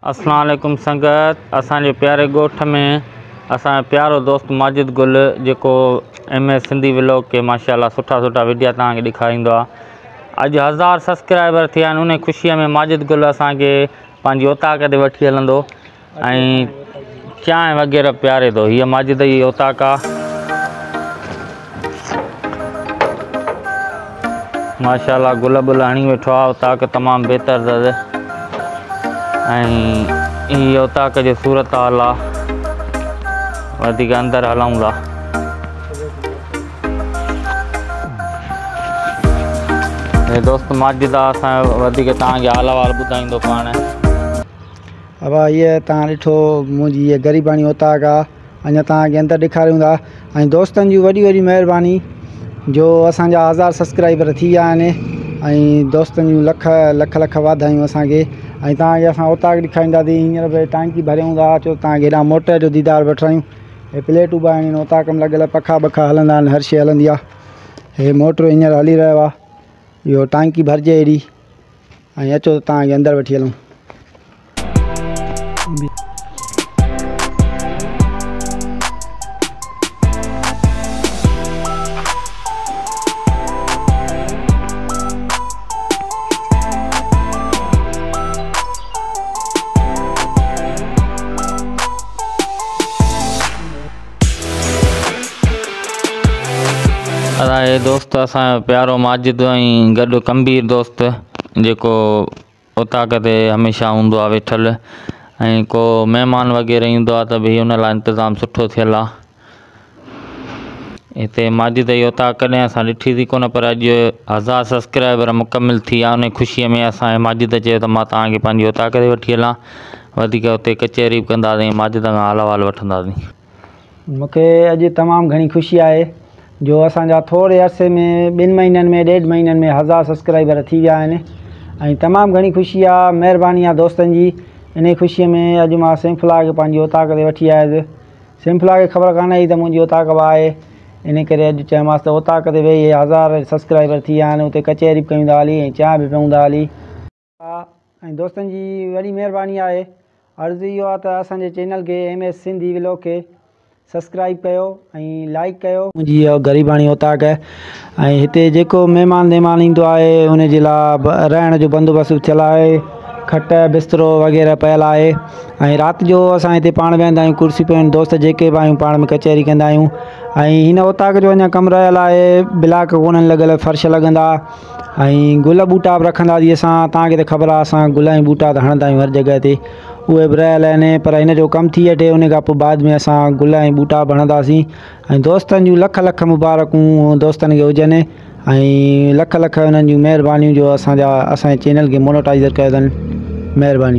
अस्सलाम वालेकुम संगत। असांजे प्यारे ॻोठ में असांजो प्यारो दोस्त माजिद गुल जेको MS सिंधी व्लॉग के माशाल्लाह सुठा वीडियो तव्हांखे ॾेखारींदो आहे। अॼु 1000 सब्सक्राइबर थिया आहिनि। उन ख़ुशीअ में माजिद गुल असांखे पंहिंजी औताक ते वठी हलंदो ऐं चांहि वग़ैरह पीआरे थो। हीअ माजिद जी औताक आहे। माशाल्लाह गुल बुल हणी वेठो आहे। औताक तमामु बहितर अथसि ऐं हीअ औताक जो सूरत हाल आहे। वधीक अंदरि हलूं था। हे दोस्त माजिद आहे असांजो। वधीक तव्हांखे हाल अहवाल ॿुधाईंदो पाण। अब ये तव्हां ॾिठो मुंहिंजी इहा ग़रीबानी औताक आहे। अञा तव्हांखे अंदरि ॾेखारियूं था ऐं दोस्तनि जी वॾी वॾी महिरबानी जो असांजा 1000 सब्सक्राइबर थी विया आहिनि ऐं दोस्तनि जूं लख लख लख वाधायूं असांखे। ऐं तव्हांखे असां औताक ॾेखारींदासीं। हींअर भई टांकी भरियूं था। अचो तव्हांखे हेॾा मोटर जो दीदार वठायूं। हे प्लेटूं बि आहिनि औताक में लॻियल। पखा बखा हलंदा आहिनि। हर शइ हलंदी आहे। हे मोटर हींअर हली रहियो आहे। इहो टांकी भरिजे हेॾी ऐं अचो त तव्हांखे अंदरि वठी हलूं। असांजे दोस्त असांजो प्यारो माजिद ऐं गॾु कम्बीर दोस्त जेको औताक ते हमेशह हूंदो आहे वेठल। ऐं को महिमान वग़ैरह ईंदो आहे त भई हुन लाइ इंतज़ामु सुठो थियल आहे। हिते माजिद जी औताक कॾहिं असां ॾिठी थी कोन, पर अॼु 1000 सब्सक्राइबर मुकमिल थी विया। उन ख़ुशीअ में असांजे माजिद चयो त मां तव्हांखे पंहिंजी औताक ते वठी हलां। वधीक हुते कचहरी बि कंदासीं। माजिद खां हाल अहवाल वठंदासीं। मूंखे अॼु तमामु घणी ख़ुशी आहे जो असांजा थोरे अरसे में 2 महीननि में 1.5 महीननि में 1000 सब्सक्राइबर थी विया आहिनि ऐं तमामु घणी ख़ुशी आहे। महिरबानी आहे दोस्तनि जी। इन ख़ुशीअ में अॼु मां सिंफला खे पंहिंजी औताक ते वठी आयुसि। सिंफला खे ख़बर कान हुई त मुंहिंजी औताक बि आहे। इन करे अॼु चयोमांसि त औताक ते वेही 1000 सब्सक्राइबर थी विया आहिनि। उते कचहरी बि कयूं था हली ऐं चांहि बि पियूं था हली। ऐं दोस्तनि जी वॾी महिरबानी आहे। अर्ज़ु इहो आहे त असांजे चैनल खे MS सिंधी व्लॉग खे सब्सक्राइब कयो ऐं लाइक कयो। मुंहिंजी इहा ग़रीबानी औताक ऐं हिते जेको महिमान ईंदो आहे उन जे लाइ रहण जो बंदोबस्तु थियल आहे। खट बिस्तरो वग़ैरह पियल आहे ऐं राति जो असां हिते पाण वेहंदा आहियूं। कुर्सी पियूं आहिनि। दोस्त जेके बि आहियूं पाण में कचहरी कंदा आहियूं। ऐं हिन औताक जो अञा कमु रहियल आहे। ब्लाक कोन्हनि लॻल। फर्श लॻंदा ऐं गुल ॿूटा बि रखंदासीं असां। तव्हांखे त ख़बर आहे असां गुल ऐं ॿूटा त हणंदा आहियूं हर जॻह ते। उहे बि रहियल आहिनि पर हिन जो कमु थी अचे उन खां पोइ बाद में असां गुल ऐं ॿूटा बि हणंदासीं। ऐं दोस्तनि जूं लख लख मुबारकूं दोस्तनि खे हुजनि ऐं लख लख उन्हनि जूं महिरबानियूं जो असांजे चैनल खे मोनेटाइज़र कयो अथनि। महिरबानी।